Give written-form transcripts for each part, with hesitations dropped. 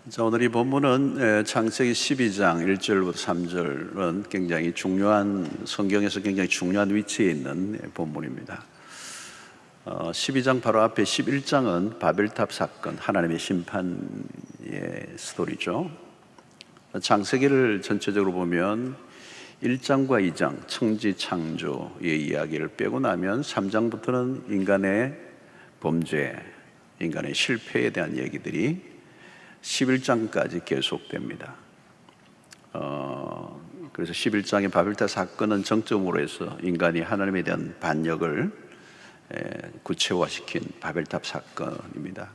자, 오늘 이 본문은 창세기 12장 1절부터 3절은 굉장히 중요한, 성경에서 굉장히 중요한 위치에 있는 본문입니다. 12장 바로 앞에 11장은 바벨탑 사건, 하나님의 심판의 스토리죠. 창세기를 전체적으로 보면 1장과 2장 청지 창조의 이야기를 빼고 나면 3장부터는 인간의 범죄, 인간의 실패에 대한 얘기들이 11장까지 계속됩니다. 그래서 11장의 바벨탑 사건은 정점으로 해서 인간이 하나님에 대한 반역을 구체화시킨 바벨탑 사건입니다.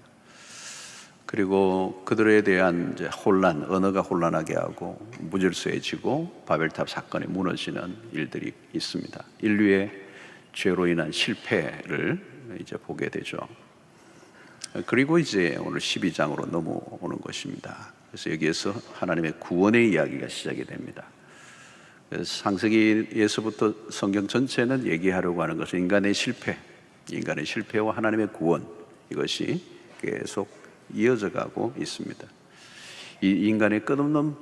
그리고 그들에 대한 이제 혼란, 언어가 혼란하게 하고 무질서해지고 바벨탑 사건이 무너지는 일들이 있습니다. 인류의 죄로 인한 실패를 이제 보게 되죠. 그리고 이제 오늘 12장으로 넘어오는 것입니다. 그래서 여기에서 하나님의 구원의 이야기가 시작이 됩니다. 그래서 창세기에서부터 성경 전체는 얘기하려고 하는 것은 인간의 실패와 하나님의 구원, 이것이 계속 이어져 가고 있습니다. 이 인간의 끝없는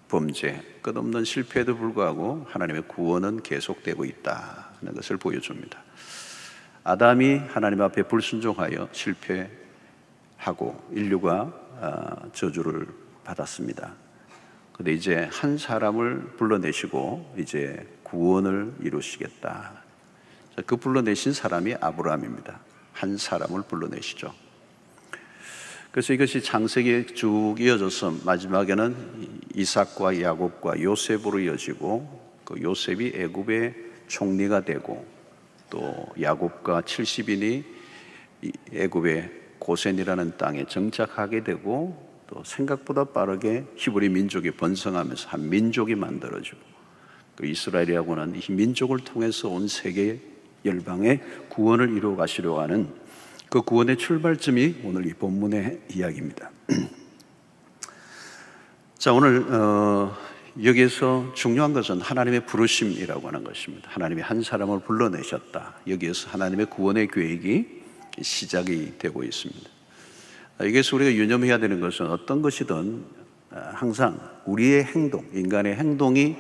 범죄, 끝없는 실패에도 불구하고 하나님의 구원은 계속되고 있다는 것을 보여줍니다. 아담이 하나님 앞에 불순종하여 실패하고 인류가 저주를 받았습니다. 그런데 이제 한 사람을 불러내시고 이제 구원을 이루시겠다. 그 불러내신 사람이 아브라함입니다. 한 사람을 불러내시죠. 그래서 이것이 창세기에 쭉 이어져서 마지막에는 이삭과 야곱과 요셉으로 이어지고, 그 요셉이 애굽의 총리가 되고, 또 야곱과 70인이 애굽의 고센이라는 땅에 정착하게 되고, 또 생각보다 빠르게 히브리 민족이 번성하면서 한 민족이 만들어지고, 그 이스라엘이라고는 이 민족을 통해서 온 세계 열방의 구원을 이루어 가시려고 하는 그 구원의 출발점이 오늘 이 본문의 이야기입니다. 자, 오늘 여기에서 중요한 것은 하나님의 부르심이라고 하는 것입니다. 하나님이 한 사람을 불러내셨다. 여기에서 하나님의 구원의 계획이 시작이 되고 있습니다. 여기에서 우리가 유념해야 되는 것은 어떤 것이든 항상 우리의 행동, 인간의 행동이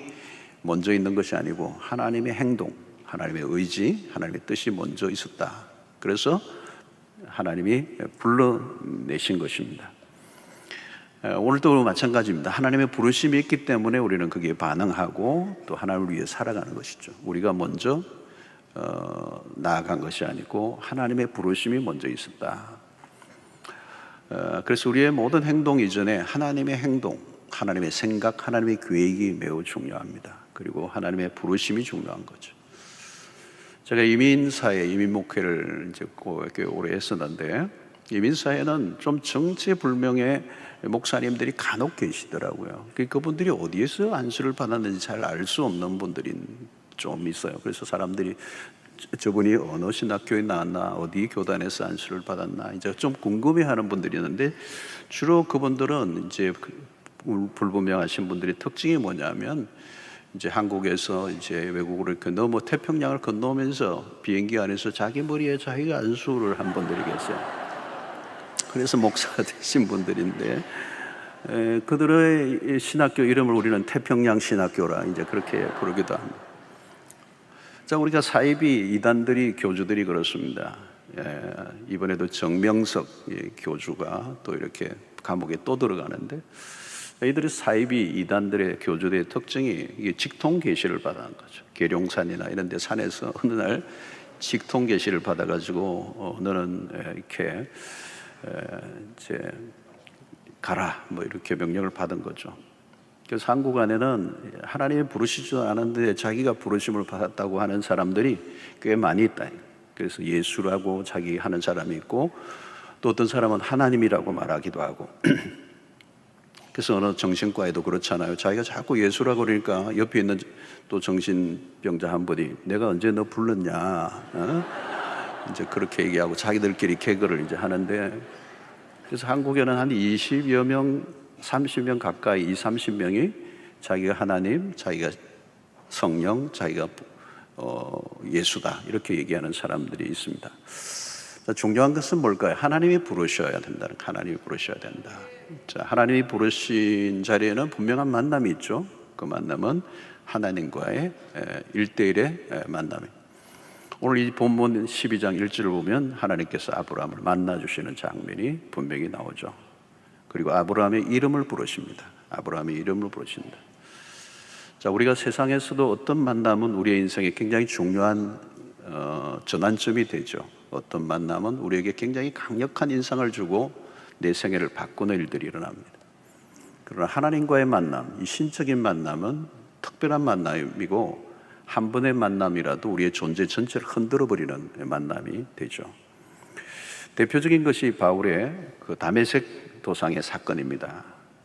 먼저 있는 것이 아니고 하나님의 행동, 하나님의 의지, 하나님의 뜻이 먼저 있었다. 그래서 하나님이 불러내신 것입니다. 오늘도 마찬가지입니다. 하나님의 부르심이 있기 때문에 우리는 거기에 반응하고 또 하나님을 위해 살아가는 것이죠. 우리가 먼저 나아간 것이 아니고 하나님의 부르심이 먼저 있었다. 그래서 우리의 모든 행동 이전에 하나님의 행동, 하나님의 생각, 하나님의 계획이 매우 중요합니다. 그리고 하나님의 부르심이 중요한 거죠. 제가 이민 목회를 이제 꽤 오래 했었는데, 이민사회는 좀 정체불명의 목사님들이 간혹 계시더라고요. 그분들이 어디에서 안수를 받았는지 잘 알 수 없는 분들이 좀 있어요. 그래서 사람들이 저분이 어느 신학교에 나왔나, 어디 교단에서 안수를 받았나, 이제 좀 궁금해하는 분들이 있는데, 주로 그분들은 이제 불분명하신 분들의 특징이 뭐냐면, 이제 한국에서 이제 외국으로 이렇게 태평양을 건너오면서 비행기 안에서 자기 머리에 자기가 안수를 한 분들이 계세요. 그래서 목사가 되신 분들인데, 그들의 신학교 이름을 우리는 태평양 신학교라 이제 그렇게 부르기도 합니다. 자, 우리가 사이비 이단들이, 교주들이 그렇습니다. 이번에도 정명석 교주가 또 이렇게 감옥에 또 들어가는데, 이들이 사이비 이단들의 교주들의 특징이 이게 직통 계시를 받아는 거죠. 계룡산이나 이런 데 산에서 어느 날 직통 계시를 받아가지고 너는 이렇게 이제 가라, 뭐 이렇게 명령을 받은 거죠. 그래서 한국 안에는 하나님이 부르시지도 않았는데 자기가 부르심을 받았다고 하는 사람들이 꽤 많이 있다. 그래서 예수라고 자기 하는 사람이 있고, 또 어떤 사람은 하나님이라고 말하기도 하고. 그래서 어느 정신과에도 그렇잖아요. 자기가 자꾸 예수라고 그러니까 옆에 있는 또 정신병자 한 분이 내가 언제 너 불렀냐? 이제 그렇게 얘기하고 자기들끼리 개그를 이제 하는데, 그래서 한국에는 한 20여 명, 30명 가까이, 30명이 자기가 하나님, 자기가 성령, 자기가 예수다, 이렇게 얘기하는 사람들이 있습니다. 자, 중요한 것은 뭘까요? 하나님이 부르셔야 된다는, 하나님이 부르셔야 된다. 자, 하나님이 부르신 자리에는 분명한 만남이 있죠. 그 만남은 하나님과의 1대1의 만남입니다. 오늘 이 본문 12장 1절을 보면 하나님께서 아브라함을 만나주시는 장면이 분명히 나오죠. 그리고 아브라함의 이름을 부르십니다. 아브라함의 이름을 부르신다. 자, 우리가 세상에서도 어떤 만남은 우리의 인생에 굉장히 중요한 전환점이 되죠. 어떤 만남은 우리에게 굉장히 강력한 인상을 주고 내 생애를 바꾸는 일들이 일어납니다. 그러나 하나님과의 만남, 이 신적인 만남은 특별한 만남이고 한 번의 만남이라도 우리의 존재 전체를 흔들어버리는 만남이 되죠. 대표적인 것이 바울의 그 다메섹 도상의 사건입니다.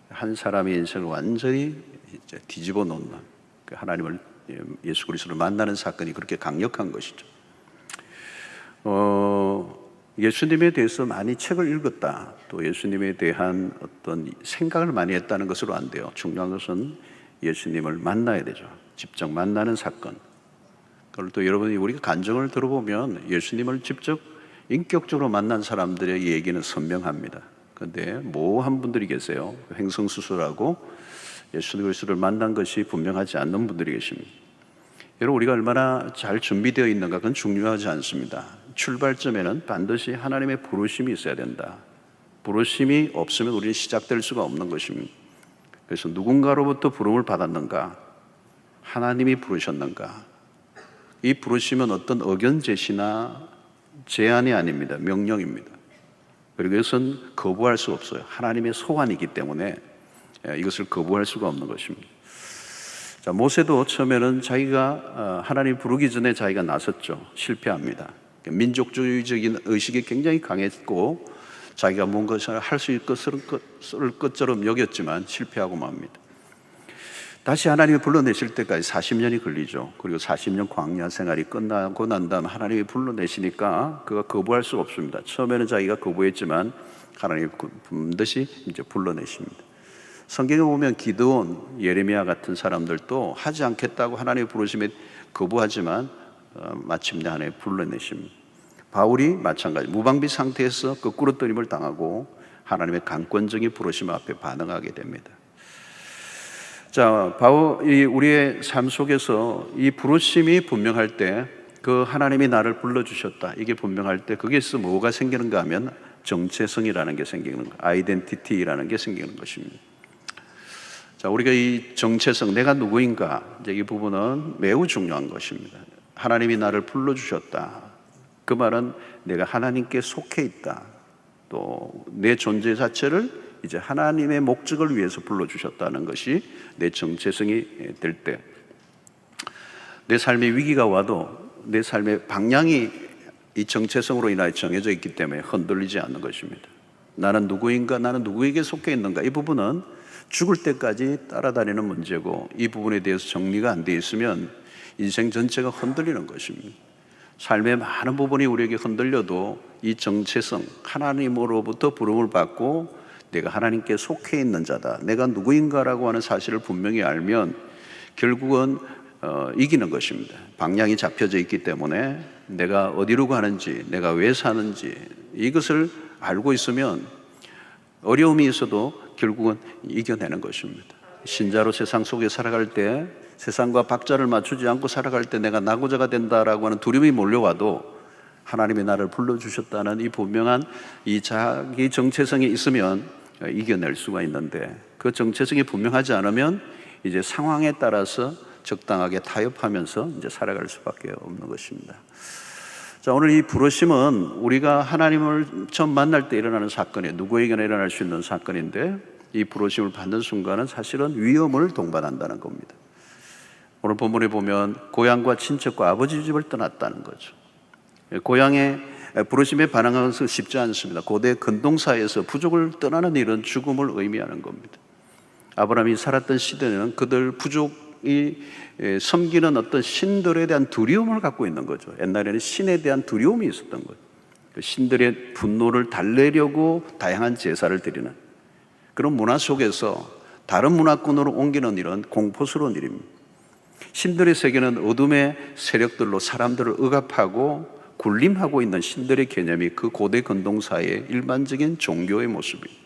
한 사람의 인생을 완전히 이제 뒤집어 놓는, 하나님을, 예수 그리스도를 만나는 사건이 그렇게 강력한 것이죠. 예수님에 대해서 많이 책을 읽었다, 또 예수님에 대한 어떤 생각을 많이 했다는 것으로 안 돼요. 중요한 것은 예수님을 만나야 되죠. 직접 만나는 사건. 그걸 또 여러분이 우리가 간증을 들어보면 예수님을 직접 인격적으로 만난 사람들의 얘기는 선명합니다. 그런데 모호한 분들이 계세요. 횡성수설하고 예수 그리스도를 만난 것이 분명하지 않는 분들이 계십니다. 여러분, 우리가 얼마나 잘 준비되어 있는가, 그건 중요하지 않습니다. 출발점에는 반드시 하나님의 부르심이 있어야 된다. 부르심이 없으면 우리는 시작될 수가 없는 것입니다. 그래서 누군가로부터 부름을 받았는가? 하나님이 부르셨는가? 이 부르심은 어떤 의견 제시나 제안이 아닙니다. 명령입니다. 그리고 이것은 거부할 수 없어요. 하나님의 소환이기 때문에 이것을 거부할 수가 없는 것입니다. 자, 모세도 처음에는 자기가 하나님 부르기 전에 자기가 나섰죠. 실패합니다. 민족주의적인 의식이 굉장히 강했고 자기가 뭔가를 할 수 있을 것처럼 여겼지만 실패하고 맙니다. 다시 하나님이 불러내실 때까지 40년이 걸리죠. 그리고 40년 광야 생활이 끝나고 난 다음 하나님이 불러내시니까 그가 거부할 수 없습니다. 처음에는 자기가 거부했지만 하나님이 반드시 이제 불러내십니다. 성경에 보면 기드온, 예레미야 같은 사람들도 하지 않겠다고 하나님의 부르심에 거부하지만 마침내 하나님이 불러내십니다. 바울이 마찬가지, 무방비 상태에서 거꾸로 떠림을 당하고 하나님의 강권적인 부르심 앞에 반응하게 됩니다. 자, 바울이 우리의 삶 속에서 이 부르심이 분명할 때, 그 하나님이 나를 불러주셨다, 이게 분명할 때 거기에서 뭐가 생기는가 하면 정체성이라는 게 생기는 거예요. 아이덴티티라는 게 생기는 것입니다. 자, 우리가 이 정체성, 내가 누구인가, 이제 이 부분은 매우 중요한 것입니다. 하나님이 나를 불러주셨다. 그 말은 내가 하나님께 속해 있다. 또 내 존재 자체를 이제 하나님의 목적을 위해서 불러주셨다는 것이 내 정체성이 될 때, 내 삶에 위기가 와도 내 삶의 방향이 이 정체성으로 인하여 정해져 있기 때문에 흔들리지 않는 것입니다. 나는 누구인가, 나는 누구에게 속해 있는가, 이 부분은 죽을 때까지 따라다니는 문제고, 이 부분에 대해서 정리가 안 돼 있으면 인생 전체가 흔들리는 것입니다. 삶의 많은 부분이 우리에게 흔들려도 이 정체성, 하나님으로부터 부름을 받고 내가 하나님께 속해 있는 자다, 내가 누구인가라고 하는 사실을 분명히 알면 결국은 이기는 것입니다. 방향이 잡혀져 있기 때문에 내가 어디로 가는지, 내가 왜 사는지 이것을 알고 있으면 어려움이 있어도 결국은 이겨내는 것입니다. 신자로 세상 속에 살아갈 때, 세상과 박자를 맞추지 않고 살아갈 때 내가 낙오자가 된다라고 하는 두려움이 몰려와도 하나님이 나를 불러주셨다는 이 분명한 이 자기 정체성이 있으면 이겨낼 수가 있는데, 그 정체성이 분명하지 않으면 이제 상황에 따라서 적당하게 타협하면서 이제 살아갈 수밖에 없는 것입니다. 자, 오늘 이 부르심은 우리가 하나님을 처음 만날 때 일어나는 사건이에요. 누구에게나 일어날 수 있는 사건인데, 이 부르심을 받는 순간은 사실은 위험을 동반한다는 겁니다. 오늘 본문에 보면 고향과 친척과 아버지 집을 떠났다는 거죠. 고향의 부르심에 반응하는 것은 쉽지 않습니다. 고대 근동사에서 부족을 떠나는 일은 죽음을 의미하는 겁니다. 아브라함이 살았던 시대는 그들 부족이 섬기는 어떤 신들에 대한 두려움을 갖고 있는 거죠. 옛날에는 신에 대한 두려움이 있었던 거죠. 신들의 분노를 달래려고 다양한 제사를 드리는 그런 문화 속에서 다른 문화권으로 옮기는 일은 공포스러운 일입니다. 신들의 세계는 어둠의 세력들로 사람들을 억압하고 군림하고 있는 신들의 개념이 그 고대 근동사의 일반적인 종교의 모습이에요.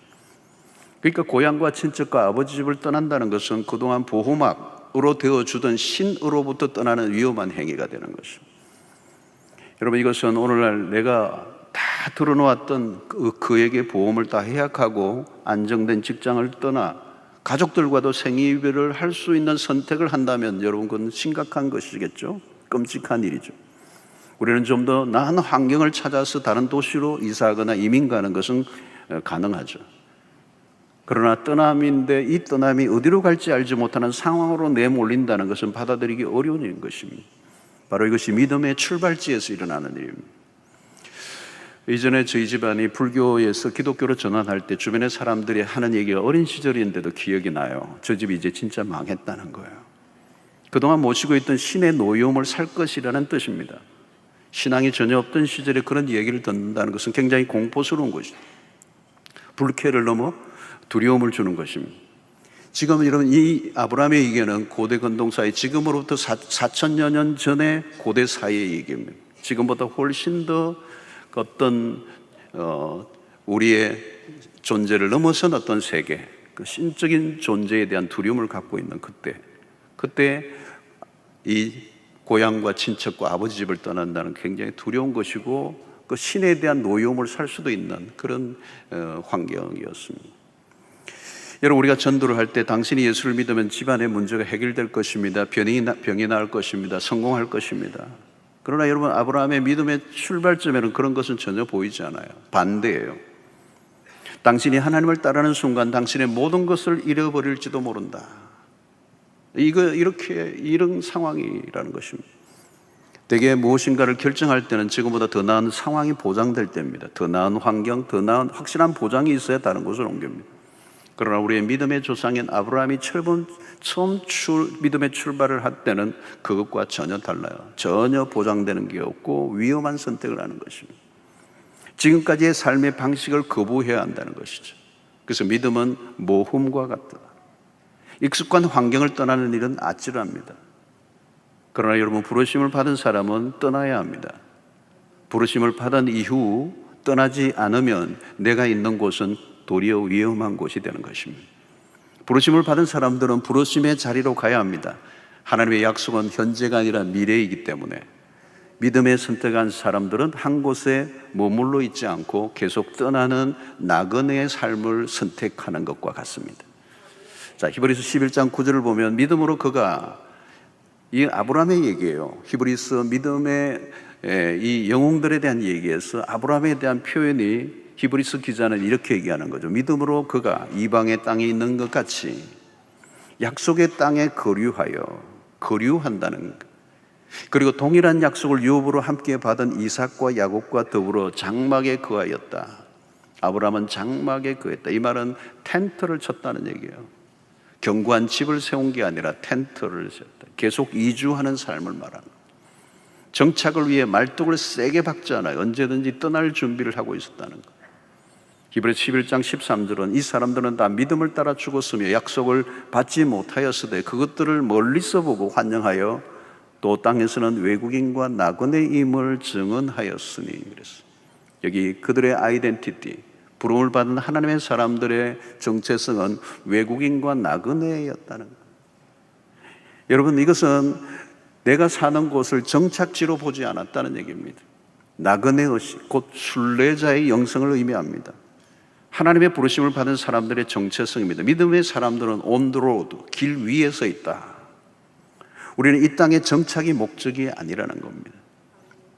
그러니까 고향과 친척과 아버지 집을 떠난다는 것은 그동안 보호막으로 되어주던 신으로부터 떠나는 위험한 행위가 되는 것입니다. 여러분, 이것은 오늘날 내가 다 들어놓았던 그에게 보험을 다 해약하고 안정된 직장을 떠나 가족들과도 생이별을 할 수 있는 선택을 한다면 여러분, 그건 심각한 것이겠죠. 끔찍한 일이죠. 우리는 좀 더 나은 환경을 찾아서 다른 도시로 이사하거나 이민 가는 것은 가능하죠. 그러나 떠남인데 이 떠남이 어디로 갈지 알지 못하는 상황으로 내몰린다는 것은 받아들이기 어려운 일인 것입니다. 바로 이것이 믿음의 출발지에서 일어나는 일입니다. 이전에 저희 집안이 불교에서 기독교로 전환할 때 주변의 사람들이 하는 얘기가 어린 시절인데도 기억이 나요. 저 집이 이제 진짜 망했다는 거예요. 그동안 모시고 있던 신의 노여움을 살 것이라는 뜻입니다. 신앙이 전혀 없던 시절에 그런 얘기를 듣는다는 것은 굉장히 공포스러운 것이죠. 불쾌를 넘어 두려움을 주는 것입니다. 지금 여러분, 이 아브라함의 얘기는 고대 근동사의 지금으로부터 4천여 년 전의 고대 사회의 얘기입니다. 지금보다 훨씬 더 어떤 우리의 존재를 넘어선 어떤 세계, 그 신적인 존재에 대한 두려움을 갖고 있는 그때 이 고향과 친척과 아버지 집을 떠난다는 굉장히 두려운 것이고, 그 신에 대한 노여움을 살 수도 있는 그런 환경이었습니다. 여러분, 우리가 전도를 할 때 당신이 예수를 믿으면 집안의 문제가 해결될 것입니다. 병이 나을 것입니다. 성공할 것입니다. 그러나 여러분, 아브라함의 믿음의 출발점에는 그런 것은 전혀 보이지 않아요. 반대예요. 당신이 하나님을 따르는 순간 당신의 모든 것을 잃어버릴지도 모른다. 이런 상황이라는 것입니다. 대개 무엇인가를 결정할 때는 지금보다 더 나은 상황이 보장될 때입니다. 더 나은 환경, 더 나은 확실한 보장이 있어야 다른 곳을 옮깁니다. 그러나 우리의 믿음의 조상인 아브라함이 처음 믿음의 출발을 할 때는 그것과 전혀 달라요. 전혀 보장되는 게 없고 위험한 선택을 하는 것입니다. 지금까지의 삶의 방식을 거부해야 한다는 것이죠. 그래서 믿음은 모험과 같다. 익숙한 환경을 떠나는 일은 아찔합니다. 그러나 여러분, 부르심을 받은 사람은 떠나야 합니다. 부르심을 받은 이후 떠나지 않으면 내가 있는 곳은 도리어 위험한 곳이 되는 것입니다. 부르심을 받은 사람들은 부르심의 자리로 가야 합니다. 하나님의 약속은 현재가 아니라 미래이기 때문에 믿음에 선택한 사람들은 한 곳에 머물러 있지 않고 계속 떠나는 나그네의 삶을 선택하는 것과 같습니다. 자, 히브리서 11장 9절을 보면 믿음으로 그가, 이 아브라함의 얘기예요. 히브리서 믿음의 이 영웅들에 대한 얘기에서 아브라함에 대한 표현이, 히브리서 기자는 이렇게 얘기하는 거죠. 믿음으로 그가 이방의 땅에 있는 것 같이 약속의 땅에 거류한다는 것. 그리고 동일한 약속을 유업으로 함께 받은 이삭과 야곱과 더불어 장막에 거하였다. 아브라함은 장막에 거했다. 이 말은 텐트를 쳤다는 얘기예요. 견고한 집을 세운 게 아니라 텐트를 쳤다. 계속 이주하는 삶을 말하는 거예요. 정착을 위해 말뚝을 세게 박지 않아요. 언제든지 떠날 준비를 하고 있었다는 거예요. 히브리서 11장 13절은 이 사람들은 다 믿음을 따라 죽었으며 약속을 받지 못하였으되 그것들을 멀리서 보고 환영하여 또 땅에서는 외국인과 나그네임을 증언하였으니. 그랬어요. 여기 그들의 아이덴티티, 부름을 받은 하나님의 사람들의 정체성은 외국인과 나그네였다는 거예요. 여러분, 이것은 내가 사는 곳을 정착지로 보지 않았다는 얘기입니다. 나그네의식, 곧 순례자의 영성을 의미합니다. 하나님의 부르심을 받은 사람들의 정체성입니다. 믿음의 사람들은 on the road, 길 위에 서 있다. 우리는 이 땅의 정착이 목적이 아니라는 겁니다.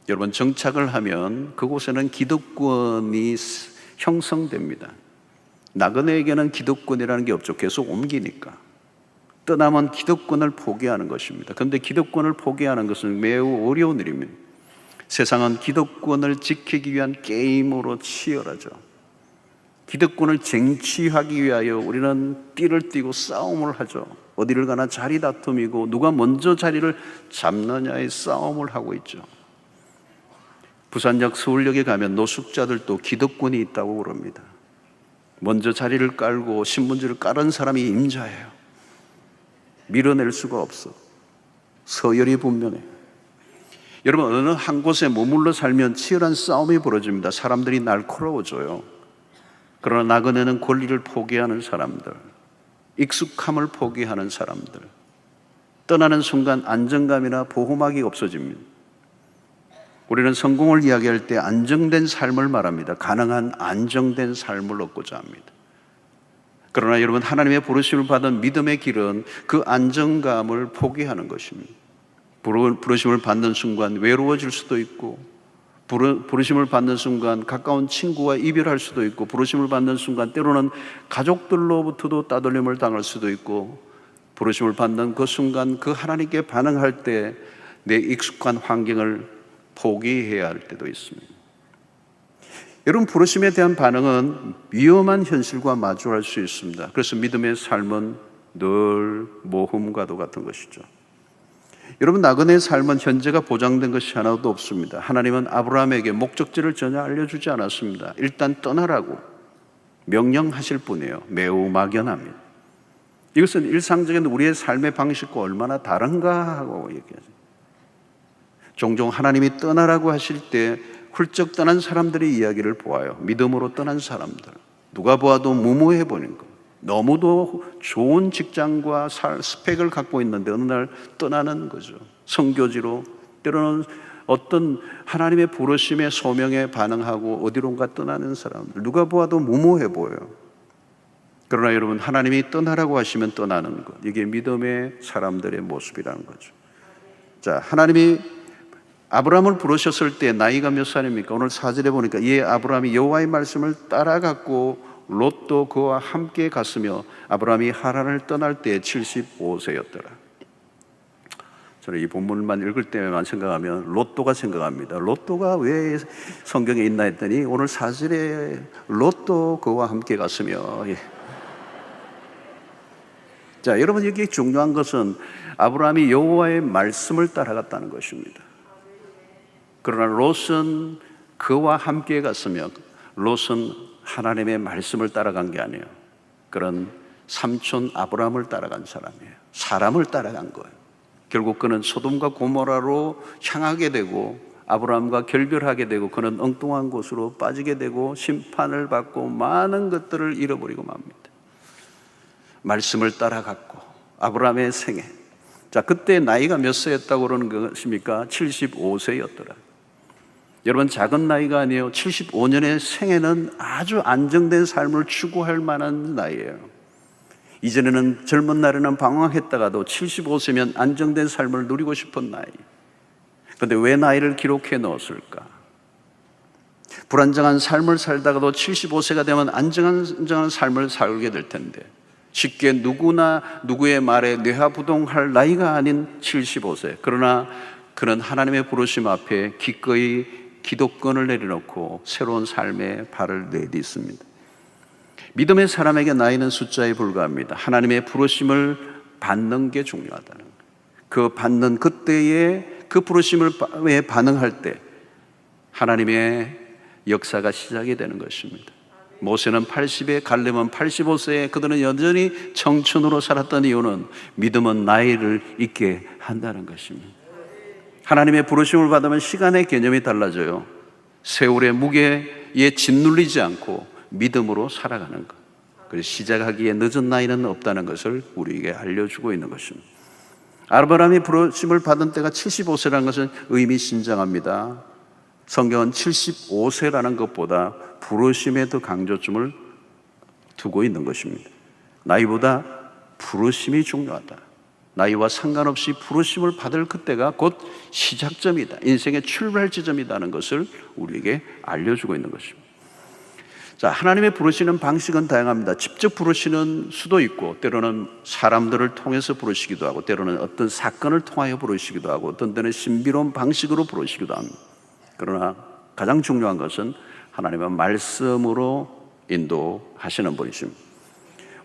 여러분, 정착을 하면 그곳에는 기득권이 형성됩니다. 나그네에게는 기득권이라는 게 없죠. 계속 옮기니까. 떠나면 기득권을 포기하는 것입니다. 그런데 기득권을 포기하는 것은 매우 어려운 일입니다. 세상은 기득권을 지키기 위한 게임으로 치열하죠. 기득권을 쟁취하기 위하여 우리는 띠를 띠고 싸움을 하죠. 어디를 가나 자리 다툼이고 누가 먼저 자리를 잡느냐의 싸움을 하고 있죠. 부산역 서울역에 가면 노숙자들도 기득권이 있다고 그럽니다. 먼저 자리를 깔고 신문지를 깔은 사람이 임자예요. 밀어낼 수가 없어. 서열이 분명해. 여러분, 어느 한 곳에 머물러 살면 치열한 싸움이 벌어집니다. 사람들이 날카로워져요. 그러나 나그네는 권리를 포기하는 사람들, 익숙함을 포기하는 사람들, 떠나는 순간 안정감이나 보호막이 없어집니다. 우리는 성공을 이야기할 때 안정된 삶을 말합니다. 가능한 안정된 삶을 얻고자 합니다. 그러나 여러분, 하나님의 부르심을 받은 믿음의 길은 그 안정감을 포기하는 것입니다. 부르심을 받는 순간 외로워질 수도 있고, 부르심을 받는 순간 가까운 친구와 이별할 수도 있고, 부르심을 받는 순간 때로는 가족들로부터도 따돌림을 당할 수도 있고, 부르심을 받는 그 순간 그 하나님께 반응할 때 내 익숙한 환경을 포기해야 할 때도 있습니다. 여러분, 부르심에 대한 반응은 위험한 현실과 마주할 수 있습니다. 그래서 믿음의 삶은 늘 모험과도 같은 것이죠. 여러분, 나그네의 삶은 현재가 보장된 것이 하나도 없습니다. 하나님은 아브라함에게 목적지를 전혀 알려주지 않았습니다. 일단 떠나라고 명령하실 뿐이에요. 매우 막연합니다. 이것은 일상적인 우리의 삶의 방식과 얼마나 다른가 하고 얘기하죠. 종종 하나님이 떠나라고 하실 때 훌쩍 떠난 사람들의 이야기를 보아요. 믿음으로 떠난 사람들, 누가 보아도 무모해 보이는 것, 너무도 좋은 직장과 스펙을 갖고 있는데 어느 날 떠나는 거죠. 선교지로, 때로는 어떤 하나님의 부르심의 소명에 반응하고 어디론가 떠나는 사람들, 누가 보아도 무모해 보여요. 그러나 여러분, 하나님이 떠나라고 하시면 떠나는 것, 이게 믿음의 사람들의 모습이라는 거죠. 자, 하나님이 아브라함을 부르셨을 때 나이가 몇 살입니까? 오늘 4절에 보니까 이에 아브라함이 여호와의 말씀을 따라갔고 롯도 그와 함께 갔으며 아브라함이 하란을 떠날 때 75세였더라. 저는 이 본문만 읽을 때만 생각하면 롯도가 생각합니다. 롯도가 왜 성경에 있나 했더니 오늘 4절에 롯도 그와 함께 갔으며. 자, 여러분, 여기 중요한 것은 아브라함이 여호와의 말씀을 따라갔다는 것입니다. 그러나 롯은 그와 함께 갔으며, 롯은 하나님의 말씀을 따라간 게 아니에요. 그런 삼촌 아브라함을 따라간 사람이에요. 사람을 따라간 거예요. 결국 그는 소돔과 고모라로 향하게 되고 아브라함과 결별하게 되고 그는 엉뚱한 곳으로 빠지게 되고 심판을 받고 많은 것들을 잃어버리고 맙니다. 말씀을 따라갔고 아브라함의 생애, 자, 그때 나이가 몇 세였다고 그러는 것입니까? 75세였더라. 여러분, 작은 나이가 아니에요. 75년의 생애는 아주 안정된 삶을 추구할 만한 나이예요. 이전에는 젊은 날에는 방황했다가도 75세면 안정된 삶을 누리고 싶은 나이. 그런데 왜 나이를 기록해 넣었을까? 불안정한 삶을 살다가도 75세가 되면 안정한 삶을 살게 될 텐데, 쉽게 누구나 누구의 말에 뇌하부동할 나이가 아닌 75세. 그러나 그는 하나님의 부르심 앞에 기꺼이 기도권을 내려놓고 새로운 삶에 발을 내딛습니다. 믿음의 사람에게 나이는 숫자에 불과합니다. 하나님의 부르심을 받는 게 중요하다는 거예요. 그 받는 그때에 그 부르심에 반응할 때 하나님의 역사가 시작이 되는 것입니다. 모세는 80에, 갈렙은 85세에 그들은 여전히 청춘으로 살았던 이유는 믿음은 나이를 잊게 한다는 것입니다. 하나님의 부르심을 받으면 시간의 개념이 달라져요. 세월의 무게에 짓눌리지 않고 믿음으로 살아가는 것. 그래서 시작하기에 늦은 나이는 없다는 것을 우리에게 알려주고 있는 것입니다. 아브라함이 부르심을 받은 때가 75세라는 것은 의미심장합니다. 성경은 75세라는 것보다 부르심에 더 강조점을 두고 있는 것입니다. 나이보다 부르심이 중요하다. 나이와 상관없이 부르심을 받을 그때가 곧 시작점이다. 인생의 출발 지점이라는 것을 우리에게 알려주고 있는 것입니다. 자, 하나님의 부르시는 방식은 다양합니다. 직접 부르시는 수도 있고, 때로는 사람들을 통해서 부르시기도 하고, 때로는 어떤 사건을 통하여 부르시기도 하고, 어떤 때는 신비로운 방식으로 부르시기도 합니다. 그러나 가장 중요한 것은 하나님의 말씀으로 인도하시는 분이십니다.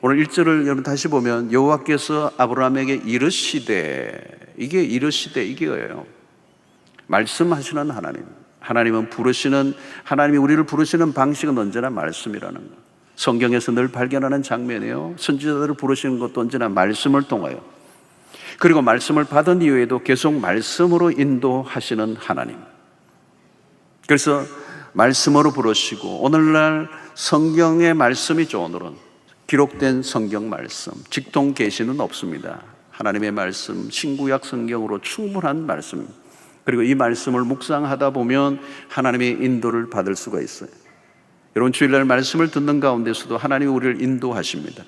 오늘 1절을 여러분 다시 보면 여호와께서 아브라함에게 이르시되, 이게 이게예요. 말씀하시는 하나님. 하나님은 하나님이 우리를 부르시는 방식은 언제나 말씀이라는 것. 성경에서 늘 발견하는 장면이에요. 선지자들을 부르시는 것도 언제나 말씀을 통하여. 그리고 말씀을 받은 이후에도 계속 말씀으로 인도하시는 하나님. 그래서 말씀으로 부르시고, 오늘날 성경의 말씀이죠. 오늘은 기록된 성경 말씀, 직통 계시는 없습니다. 하나님의 말씀, 신구약 성경으로 충분한 말씀. 그리고 이 말씀을 묵상하다 보면 하나님의 인도를 받을 수가 있어요. 여러분, 주일날 말씀을 듣는 가운데서도 하나님이 우리를 인도하십니다.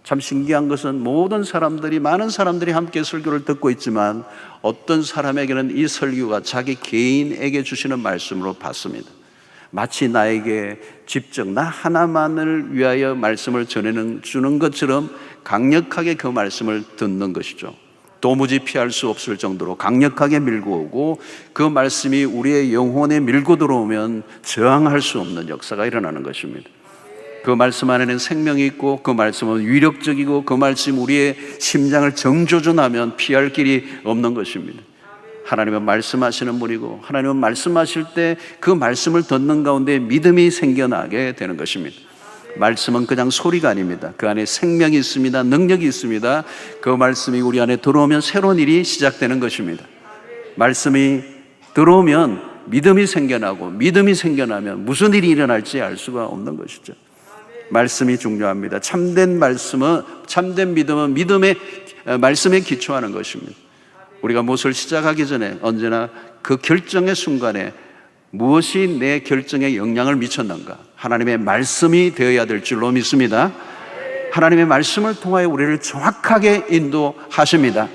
참 신기한 것은 모든 사람들이, 많은 사람들이 함께 설교를 듣고 있지만 어떤 사람에게는 이 설교가 자기 개인에게 주시는 말씀으로 받습니다. 마치 나에게 직접 나 하나만을 위하여 말씀을 주는 것처럼 강력하게 그 말씀을 듣는 것이죠. 도무지 피할 수 없을 정도로 강력하게 밀고 오고, 그 말씀이 우리의 영혼에 밀고 들어오면 저항할 수 없는 역사가 일어나는 것입니다. 그 말씀 안에는 생명이 있고, 그 말씀은 위력적이고, 그 말씀 우리의 심장을 정조준하면 피할 길이 없는 것입니다. 하나님은 말씀하시는 분이고, 하나님은 말씀하실 때 그 말씀을 듣는 가운데 믿음이 생겨나게 되는 것입니다. 말씀은 그냥 소리가 아닙니다. 그 안에 생명이 있습니다. 능력이 있습니다. 그 말씀이 우리 안에 들어오면 새로운 일이 시작되는 것입니다. 말씀이 들어오면 믿음이 생겨나고, 믿음이 생겨나면 무슨 일이 일어날지 알 수가 없는 것이죠. 말씀이 중요합니다. 참된 말씀은, 참된 믿음은 말씀에 기초하는 것입니다. 우리가 무엇을 시작하기 전에 언제나 그 결정의 순간에 무엇이 내 결정에 영향을 미쳤는가, 하나님의 말씀이 되어야 될 줄로 믿습니다. 하나님의 말씀을 통하여 우리를 정확하게 인도하십니다.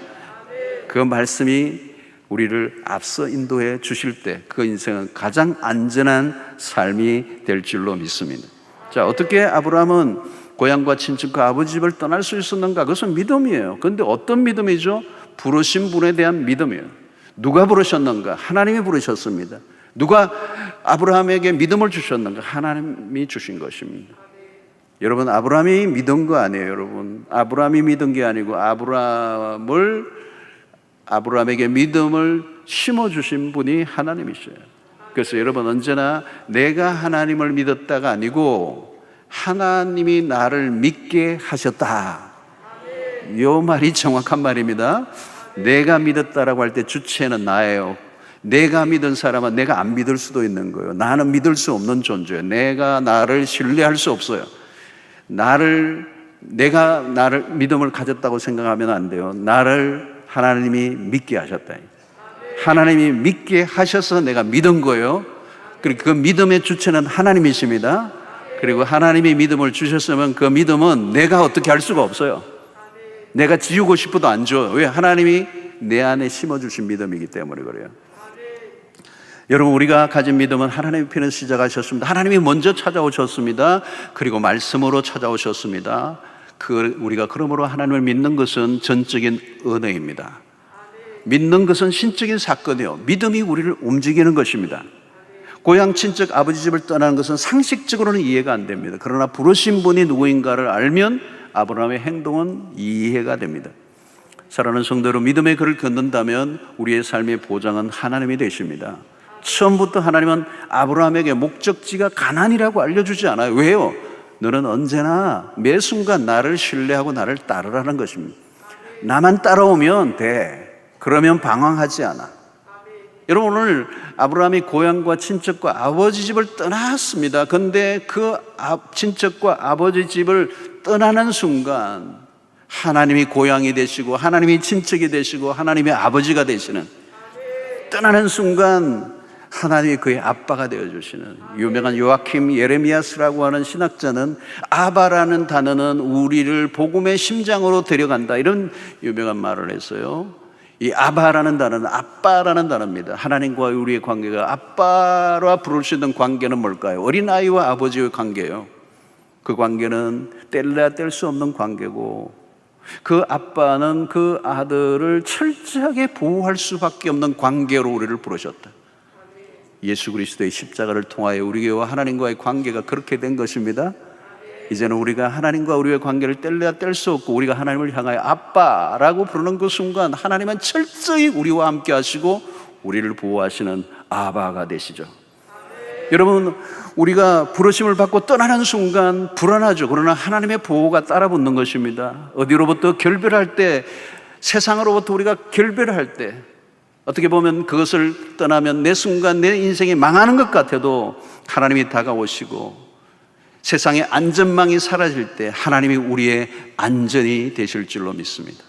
그 말씀이 우리를 앞서 인도해 주실 때 그 인생은 가장 안전한 삶이 될 줄로 믿습니다. 자, 어떻게 아브라함은 고향과 친척과 아버지 집을 떠날 수 있었는가? 그것은 믿음이에요. 그런데 어떤 믿음이죠? 부르신 분에 대한 믿음이에요. 누가 부르셨는가? 하나님이 부르셨습니다. 누가 아브라함에게 믿음을 주셨는가? 하나님이 주신 것입니다. 여러분, 아브라함이 믿은 거 아니에요. 여러분, 아브라함이 믿은 게 아니고 아브라함에게 믿음을 심어주신 분이 하나님이셔요. 그래서 여러분, 언제나 내가 하나님을 믿었다가 아니고 하나님이 나를 믿게 하셨다, 이 말이 정확한 말입니다. 내가 믿었다라고 할 때 주체는 나예요. 내가 믿은 사람은 내가 안 믿을 수도 있는 거예요. 나는 믿을 수 없는 존재예요. 내가 나를 신뢰할 수 없어요. 내가 나를 믿음을 가졌다고 생각하면 안 돼요. 나를 하나님이 믿게 하셨다. 하나님이 믿게 하셔서 내가 믿은 거예요. 그리고 그 믿음의 주체는 하나님이십니다. 그리고 하나님이 믿음을 주셨으면 그 믿음은 내가 어떻게 할 수가 없어요. 내가 지우고 싶어도 안 줘. 왜? 하나님이 내 안에 심어주신 믿음이기 때문에 그래요. 여러분, 우리가 가진 믿음은 하나님의 피는 시작하셨습니다. 하나님이 먼저 찾아오셨습니다. 그리고 말씀으로 찾아오셨습니다. 우리가 그러므로 하나님을 믿는 것은 전적인 은혜입니다. 믿는 것은 신적인 사건이에요. 믿음이 우리를 움직이는 것입니다. 고향 친척 아버지 집을 떠나는 것은 상식적으로는 이해가 안 됩니다. 그러나 부르신 분이 누구인가를 알면 아브라함의 행동은 이해가 됩니다. 사랑하는 성도로, 믿음의 길을 걷는다면 우리의 삶의 보장은 하나님이 되십니다. 처음부터 하나님은 아브라함에게 목적지가 가나안이라고 알려주지 않아요. 왜요? 너는 언제나 매 순간 나를 신뢰하고 나를 따르라는 것입니다. 나만 따라오면 돼. 그러면 방황하지 않아. 여러분, 오늘 아브라함이 고향과 친척과 아버지 집을 떠났습니다. 그런데 그 친척과 아버지 집을 떠나는 순간 하나님이 고향이 되시고, 하나님이 친척이 되시고, 하나님의 아버지가 되시는, 떠나는 순간 하나님이 그의 아빠가 되어주시는, 유명한 요아킴 예레미야스라고 하는 신학자는 아바라는 단어는 우리를 복음의 심장으로 데려간다, 이런 유명한 말을 했어요. 이 아바라는 단어는 아빠라는 단어입니다. 하나님과 우리의 관계가, 아빠라 부를 수 있는 관계는 뭘까요? 어린아이와 아버지의 관계예요. 그 관계는 뗄래야 뗄 수 없는 관계고, 그 아빠는 그 아들을 철저하게 보호할 수밖에 없는 관계로 우리를 부르셨다. 예수 그리스도의 십자가를 통하여 우리와 하나님과의 관계가 그렇게 된 것입니다. 이제는 우리가 하나님과 우리의 관계를 뗄래야 뗄 수 없고, 우리가 하나님을 향하여 아빠라고 부르는 그 순간 하나님은 철저히 우리와 함께 하시고 우리를 보호하시는 아바가 되시죠. 여러분, 우리가 부르심을 받고 떠나는 순간 불안하죠. 그러나 하나님의 보호가 따라붙는 것입니다. 어디로부터 결별할 때 세상으로부터 우리가 결별할 때, 어떻게 보면 그것을 떠나면 내 순간 내 인생이 망하는 것 같아도 하나님이 다가오시고 세상의 안전망이 사라질 때 하나님이 우리의 안전이 되실 줄로 믿습니다.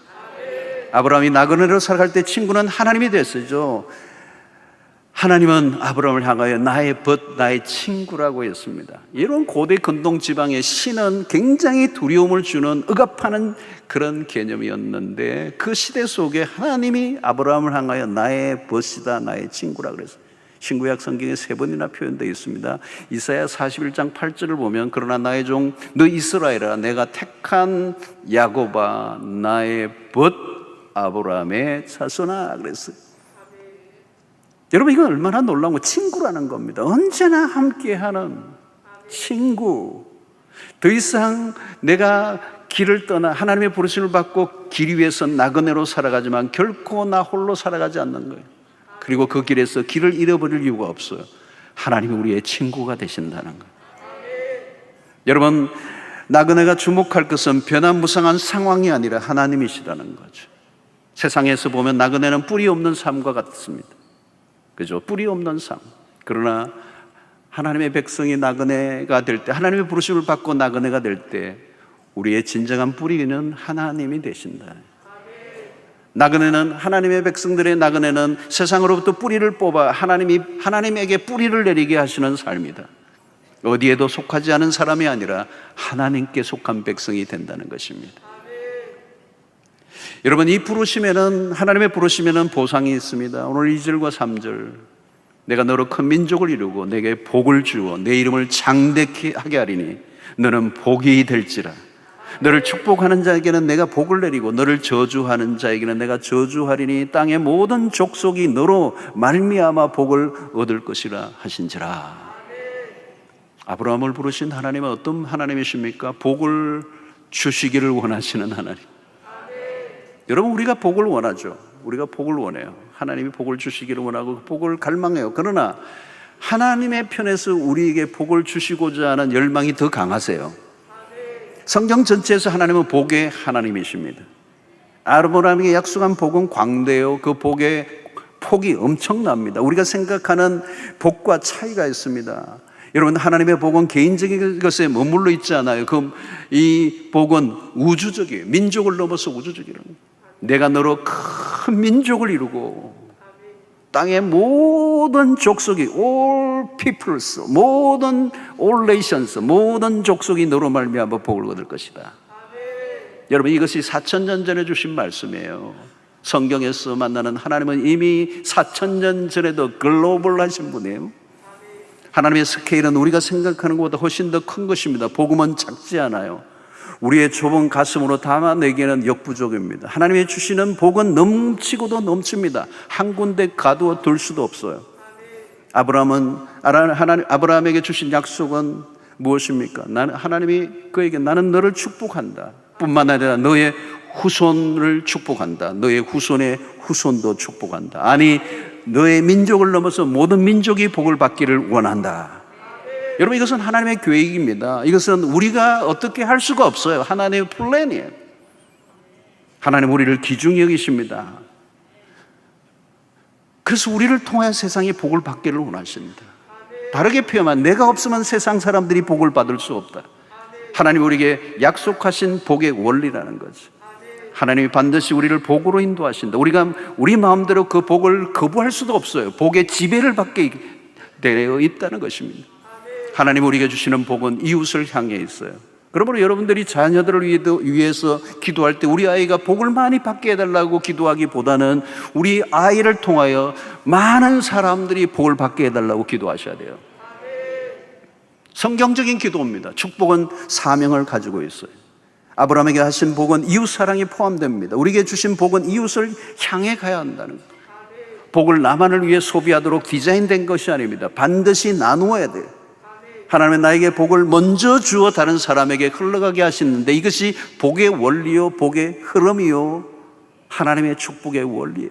아브라함이 나그네로 살아갈 때 친구는 하나님이 됐었죠. 하나님은 아브라함을 향하여 나의 벗, 나의 친구라고 했습니다. 이런 고대 근동 지방의 신은 굉장히 두려움을 주는 억압하는 그런 개념이었는데 그 시대 속에 하나님이 아브라함을 향하여 나의 벗이다, 나의 친구라 그랬어요. 신구약 성경에 3번이나 표현되어 있습니다. 이사야 41장 8절을 보면 그러나 나의 종 너 이스라엘아 내가 택한 야곱아 나의 벗 아브라함의 자손아 그랬어요. 여러분 이건 얼마나 놀라운 거, 친구라는 겁니다. 언제나 함께하는 친구. 더 이상 내가 길을 떠나 하나님의 부르심을 받고 길 위에서 나그네로 살아가지만 결코 나 홀로 살아가지 않는 거예요. 그리고 그 길에서 길을 잃어버릴 이유가 없어요. 하나님이 우리의 친구가 되신다는 거예요. 여러분 나그네가 주목할 것은 변화무쌍한 상황이 아니라 하나님이시라는 거죠. 세상에서 보면 나그네는 뿌리 없는 삶과 같습니다. 그죠? 뿌리 없는 삶. 그러나 하나님의 백성이 나그네가 될 때, 하나님의 부르심을 받고 나그네가 될 때 우리의 진정한 뿌리는 하나님이 되신다. 나그네는 하나님의 백성들의 나그네는 세상으로부터 뿌리를 뽑아 하나님에게 뿌리를 내리게 하시는 삶이다. 어디에도 속하지 않은 사람이 아니라 하나님께 속한 백성이 된다는 것입니다. 여러분 이 부르심에는, 하나님의 부르심에는 보상이 있습니다. 오늘 2절과 3절 내가 너로 큰 민족을 이루고 내게 복을 주어 내 이름을 장대케 하게 하리니 너는 복이 될지라. 너를 축복하는 자에게는 내가 복을 내리고 너를 저주하는 자에게는 내가 저주하리니 땅의 모든 족속이 너로 말미암아 복을 얻을 것이라 하신지라. 아브라함을 부르신 하나님은 어떤 하나님이십니까? 복을 주시기를 원하시는 하나님. 여러분 우리가 복을 원하죠. 우리가 복을 원해요. 하나님이 복을 주시기를 원하고 그 복을 갈망해요. 그러나 하나님의 편에서 우리에게 복을 주시고자 하는 열망이 더 강하세요. 성경 전체에서 하나님은 복의 하나님이십니다. 아브라함에게 약속한 복은 광대요. 그 복의 폭이 엄청납니다. 우리가 생각하는 복과 차이가 있습니다. 여러분 하나님의 복은 개인적인 것에 머물러 있지 않아요. 이 복은 우주적이에요. 민족을 넘어서 우주적이에요. 내가 너로 큰 민족을 이루고 땅의 모든 족속이 all peoples, all nations, 모든 족속이 너로 말미암아 복을 얻을 것이다. 여러분 이것이 4000년 전에 주신 말씀이에요. 성경에서 만나는 하나님은 이미 4000년 전에도 글로벌하신 분이에요. 하나님의 스케일은 우리가 생각하는 것보다 훨씬 더 큰 것입니다. 복음은 작지 않아요. 우리의 좁은 가슴으로 담아내기에는 역부족입니다. 하나님이 주시는 복은 넘치고도 넘칩니다. 한 군데 가두어 둘 수도 없어요. 아브라함에게 주신 약속은 무엇입니까? 하나님이 그에게 나는 너를 축복한다 뿐만 아니라 너의 후손을 축복한다. 너의 후손의 후손도 축복한다. 아니 너의 민족을 넘어서 모든 민족이 복을 받기를 원한다. 여러분 이것은 하나님의 계획입니다. 이것은 우리가 어떻게 할 수가 없어요. 하나님의 플랜이에요. 하나님 우리를 귀중히 여기십니다. 그래서 우리를 통해 세상이 복을 받기를 원하십니다. 다르게 표현하면 내가 없으면 세상 사람들이 복을 받을 수 없다. 하나님 우리에게 약속하신 복의 원리라는 거죠. 하나님이 반드시 우리를 복으로 인도하신다. 우리가 우리 마음대로 그 복을 거부할 수도 없어요. 복의 지배를 받게 되어 있다는 것입니다. 하나님 우리에게 주시는 복은 이웃을 향해 있어요. 그러므로 여러분들이 자녀들을 위해서 기도할 때 우리 아이가 복을 많이 받게 해달라고 기도하기보다는 우리 아이를 통하여 많은 사람들이 복을 받게 해달라고 기도하셔야 돼요. 성경적인 기도입니다. 축복은 사명을 가지고 있어요. 아브라함에게 하신 복은 이웃사랑이 포함됩니다. 우리에게 주신 복은 이웃을 향해 가야 한다는 거예요. 복을 나만을 위해 소비하도록 디자인된 것이 아닙니다. 반드시 나누어야 돼요. 하나님은 나에게 복을 먼저 주어 다른 사람에게 흘러가게 하시는데 이것이 복의 원리요, 복의 흐름이요, 하나님의 축복의 원리예요.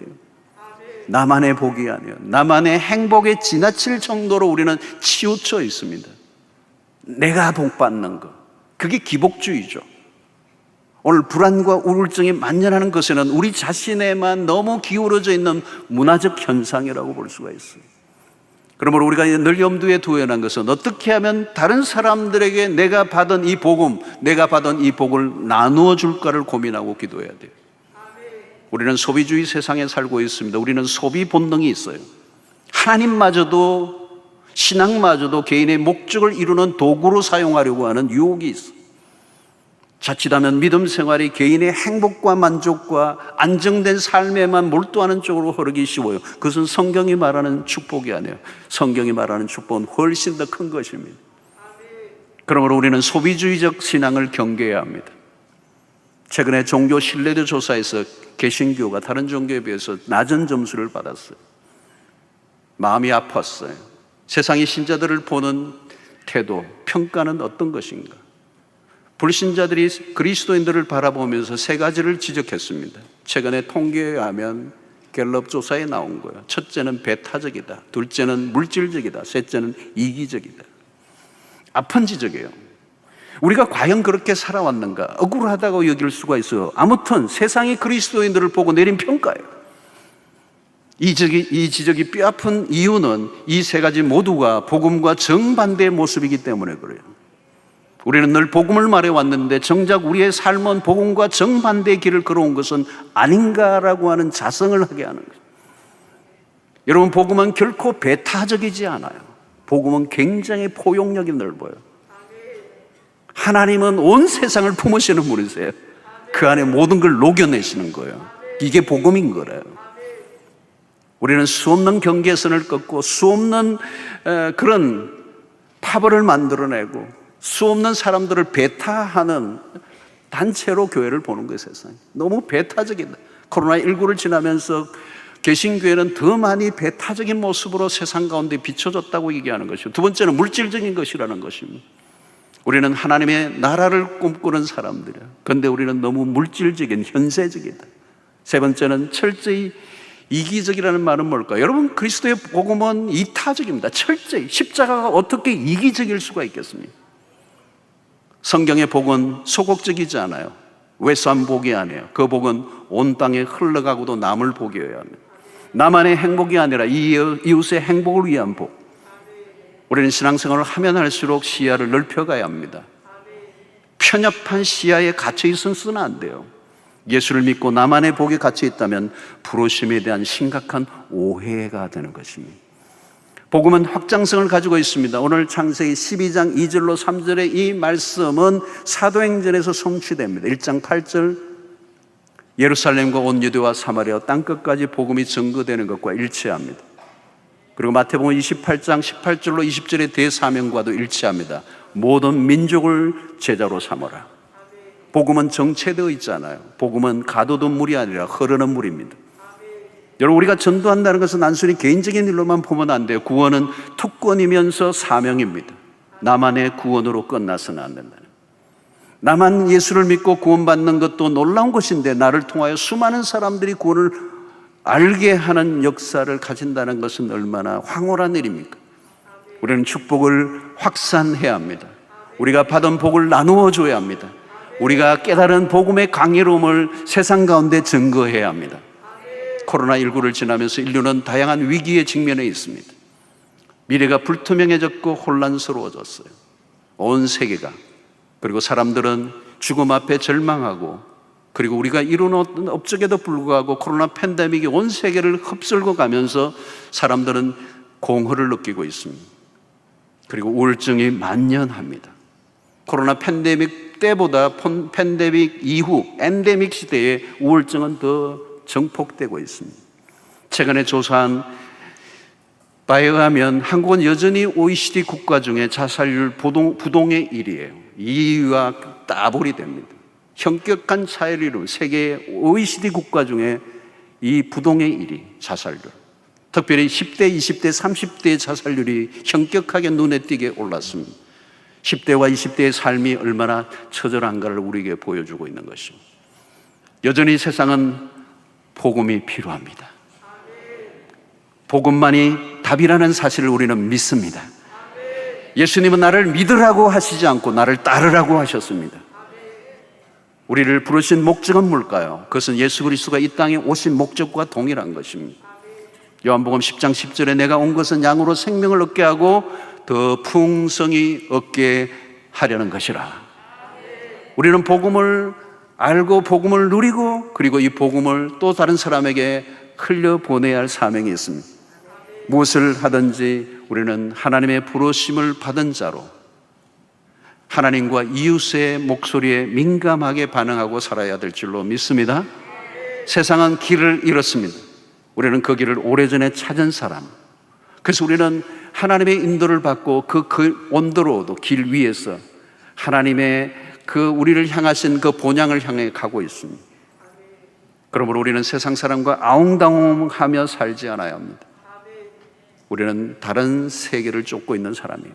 나만의 복이 아니에요. 나만의 행복에 지나칠 정도로 우리는 치우쳐 있습니다. 내가 복 받는 것, 그게 기복주의죠. 오늘 불안과 우울증이 만연하는 것에는 우리 자신에만 너무 기울어져 있는 문화적 현상이라고 볼 수가 있어요. 그러므로 우리가 늘 염두에 두어야 하는 것은 어떻게 하면 다른 사람들에게 내가 받은 이 복음, 내가 받은 이 복을 나누어 줄까를 고민하고 기도해야 돼요. 우리는 소비주의 세상에 살고 있습니다. 우리는 소비 본능이 있어요. 하나님마저도, 신앙마저도 개인의 목적을 이루는 도구로 사용하려고 하는 유혹이 있어요. 자칫하면 믿음 생활이 개인의 행복과 만족과 안정된 삶에만 몰두하는 쪽으로 흐르기 쉬워요. 그것은 성경이 말하는 축복이 아니에요. 성경이 말하는 축복은 훨씬 더 큰 것입니다. 그러므로 우리는 소비주의적 신앙을 경계해야 합니다. 최근에 종교 신뢰도 조사에서 개신교가 다른 종교에 비해서 낮은 점수를 받았어요. 마음이 아팠어요. 세상의 신자들을 보는 태도, 평가는 어떤 것인가? 불신자들이 그리스도인들을 바라보면서 세 가지를 지적했습니다. 최근에 통계에 하면 갤럽 조사에 나온 거예요. 첫째는 배타적이다, 둘째는 물질적이다, 셋째는 이기적이다. 아픈 지적이에요. 우리가 과연 그렇게 살아왔는가? 억울하다고 여길 수가 있어요. 아무튼 세상이 그리스도인들을 보고 내린 평가예요. 이 지적이 뼈아픈 이유는 이 세 가지 모두가 복음과 정반대의 모습이기 때문에 그래요. 우리는 늘 복음을 말해왔는데 정작 우리의 삶은 복음과 정반대의 길을 걸어온 것은 아닌가라고 하는 자성을 하게 하는 거예요. 여러분, 복음은 결코 배타적이지 않아요. 복음은 굉장히 포용력이 넓어요. 하나님은 온 세상을 품으시는 분이세요. 그 안에 모든 걸 녹여내시는 거예요. 이게 복음인 거래요. 우리는 수없는 경계선을 꺾고 수없는 그런 파벌을 만들어내고 수없는 사람들을 배타하는 단체로 교회를 보는 거예요. 세상에 너무 배타적이다. 코로나19를 지나면서 개신교회는 더 많이 배타적인 모습으로 세상 가운데 비춰졌다고 얘기하는 것이고, 두 번째는 물질적인 것이라는 것입니다. 우리는 하나님의 나라를 꿈꾸는 사람들이에요. 그런데 우리는 너무 물질적인, 현세적이다. 세 번째는 철저히 이기적이라는 말은 뭘까요? 여러분, 그리스도의 복음은 이타적입니다. 철저히. 십자가가 어떻게 이기적일 수가 있겠습니까? 성경의 복은 소극적이지 않아요. 외산 복이 아니에요. 그 복은 온 땅에 흘러가고도 남을 복이어야 합니다. 나만의 행복이 아니라 이웃의 행복을 위한 복. 우리는 신앙생활을 하면 할수록 시야를 넓혀가야 합니다. 편협한 시야에 갇혀 있어서는 안 돼요. 예수를 믿고 나만의 복에 갇혀 있다면 부르심에 대한 심각한 오해가 되는 것입니다. 복음은 확장성을 가지고 있습니다. 오늘 창세기 12장 2절로 3절의 이 말씀은 사도행전에서 성취됩니다. 1장 8절, 예루살렘과 온 유대와 사마리아 땅끝까지 복음이 증거되는 것과 일치합니다. 그리고 마태복음 28장 18절로 20절의 대사명과도 일치합니다. 모든 민족을 제자로 삼아라. 복음은 정체되어 있잖아요. 복음은 가둬둔 물이 아니라 흐르는 물입니다. 여러분, 우리가 전도한다는 것은 단순히 개인적인 일로만 보면 안 돼요. 구원은 특권이면서 사명입니다. 나만의 구원으로 끝나서는 안 된다. 나만 예수를 믿고 구원받는 것도 놀라운 것인데, 나를 통하여 수많은 사람들이 구원을 알게 하는 역사를 가진다는 것은 얼마나 황홀한 일입니까? 우리는 축복을 확산해야 합니다. 우리가 받은 복을 나누어 줘야 합니다. 우리가 깨달은 복음의 강의로움을 세상 가운데 증거해야 합니다. 코로나19를 지나면서 인류는 다양한 위기에 직면해 있습니다. 미래가 불투명해졌고 혼란스러워졌어요. 온 세계가. 그리고 사람들은 죽음 앞에 절망하고, 그리고 우리가 이루는 업적에도 불구하고 코로나 팬데믹이 온 세계를 흡쓸고 가면서 사람들은 공허를 느끼고 있습니다. 그리고 우울증이 만연합니다. 코로나 팬데믹 때보다 팬데믹 이후 엔데믹 시대에 우울증은 더 정폭되고 있습니다. 최근에 조사한 바에 의하면 한국은 여전히 OECD 국가 중에 자살률 부동의 1위예요. 2위와 따블이 됩니다. 현격한 차이를 이루는 세계 OECD 국가 중에 이 부동의 1위, 자살률. 특별히 10대, 20대, 30대의 자살률이 현격하게 눈에 띄게 올랐습니다. 10대와 20대의 삶이 얼마나 처절한가를 우리에게 보여주고 있는 것입니다. 여전히 세상은 복음이 필요합니다. 복음만이 답이라는 사실을 우리는 믿습니다. 예수님은 나를 믿으라고 하시지 않고 나를 따르라고 하셨습니다. 우리를 부르신 목적은 뭘까요? 그것은 예수 그리스도가 이 땅에 오신 목적과 동일한 것입니다. 요한복음 10장 10절에 내가 온 것은 양으로 생명을 얻게 하고 더 풍성히 얻게 하려는 것이라. 우리는 복음을 알고 복음을 누리고 그리고 이 복음을 또 다른 사람에게 흘려보내야 할 사명이 있습니다. 무엇을 하든지 우리는 하나님의 부르심을 받은 자로 하나님과 이웃의 목소리에 민감하게 반응하고 살아야 될 줄로 믿습니다. 세상은 길을 잃었습니다. 우리는 그 길을 오래전에 찾은 사람. 그래서 우리는 하나님의 인도를 받고 그 온도로도 길 위에서 하나님의 우리를 향하신 그 본향을 향해 가고 있습니다. 그러므로 우리는 세상 사람과 아웅다웅하며 살지 않아야 합니다. 우리는 다른 세계를 쫓고 있는 사람이에요.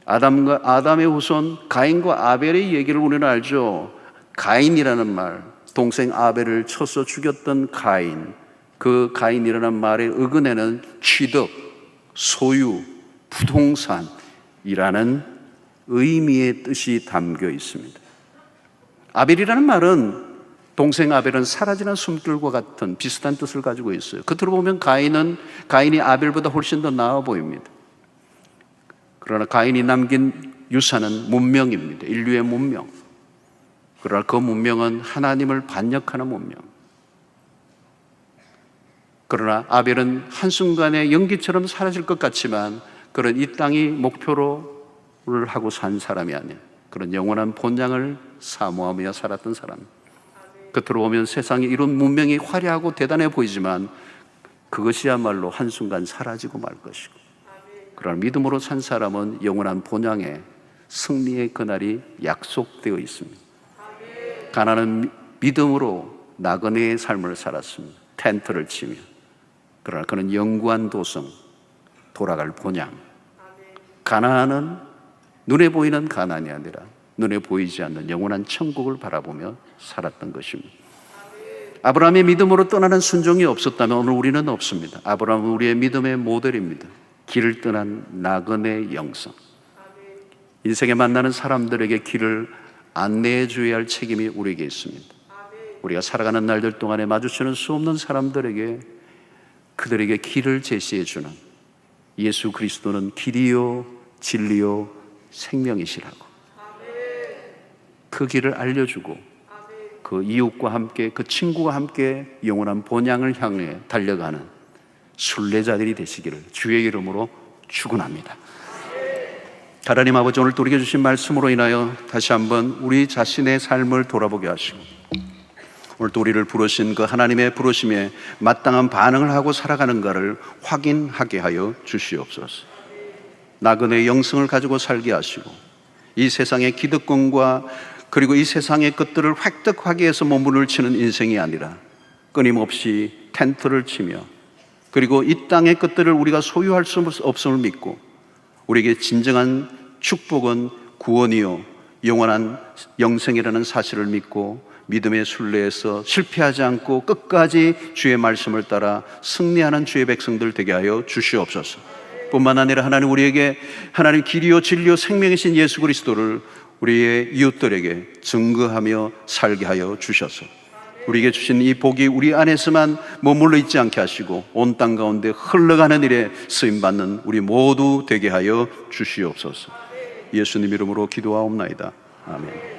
아담의 후손 가인과 아벨의 얘기를 우리는 알죠. 가인이라는 말, 동생 아벨을 쳐서 죽였던 가인, 그 가인이라는 말의 어근에는 취득, 소유, 부동산이라는 의미의 뜻이 담겨 있습니다. 아벨이라는 말은 동생 아벨은 사라지는 숨결과 같은 비슷한 뜻을 가지고 있어요. 겉으로 보면 가인이 아벨보다 훨씬 더 나아 보입니다. 그러나 가인이 남긴 유산은 문명입니다. 인류의 문명. 그러나 그 문명은 하나님을 반역하는 문명. 그러나 아벨은 한순간에 연기처럼 사라질 것 같지만 그런 이 땅이 목표를 하고 산 사람이 아니에요. 그런 영원한 본향을 사모하며 살았던 사람. 겉으로 보면 세상에 이런 문명이 화려하고 대단해 보이지만 그것이야말로 한순간 사라지고 말 것이고, 그러나 믿음으로 산 사람은 영원한 본향의 승리의 그날이 약속되어 있습니다. 가나안은 믿음으로 나그네의 삶을 살았습니다. 텐트를 치며. 그러나 그는 영구한 도성, 돌아갈 본향. 가나안은 눈에 보이는 가나안이 아니라 눈에 보이지 않는 영원한 천국을 바라보며 살았던 것입니다. 아브라함의 믿음으로 떠나는 순종이 없었다면 오늘 우리는 없습니다. 아브라함은 우리의 믿음의 모델입니다. 길을 떠난 나그네 영성. 인생에 만나는 사람들에게 길을 안내해 줘야 할 책임이 우리에게 있습니다. 우리가 살아가는 날들 동안에 마주치는 수 없는 사람들에게 그들에게 길을 제시해 주는 예수 그리스도는 길이요 진리요 생명이시라고 그 길을 알려주고 그 이웃과 함께 그 친구와 함께 영원한 본향을 향해 달려가는 순례자들이 되시기를 주의 이름으로 축원합니다. 하나님 아버지, 오늘 또 우리에게 주신 말씀으로 인하여 다시 한번 우리 자신의 삶을 돌아보게 하시고 오늘 또 우리를 부르신 그 하나님의 부르심에 마땅한 반응을 하고 살아가는가를 확인하게 하여 주시옵소서. 나그네의 영성을 가지고 살게 하시고 이 세상의 기득권과 그리고 이 세상의 것들을 획득하기 위해서 몸부림을 치는 인생이 아니라 끊임없이 텐트를 치며 그리고 이 땅의 것들을 우리가 소유할 수 없음을 믿고 우리에게 진정한 축복은 구원이요 영원한 영생이라는 사실을 믿고 믿음의 순례에서 실패하지 않고 끝까지 주의 말씀을 따라 승리하는 주의 백성들 되게 하여 주시옵소서. 뿐만 아니라 하나님 우리에게 하나님 길이요 진리요 생명이신 예수 그리스도를 우리의 이웃들에게 증거하며 살게 하여 주셔서 우리에게 주신 이 복이 우리 안에서만 머물러 있지 않게 하시고 온 땅 가운데 흘러가는 일에 쓰임받는 우리 모두 되게 하여 주시옵소서. 예수님 이름으로 기도하옵나이다. 아멘.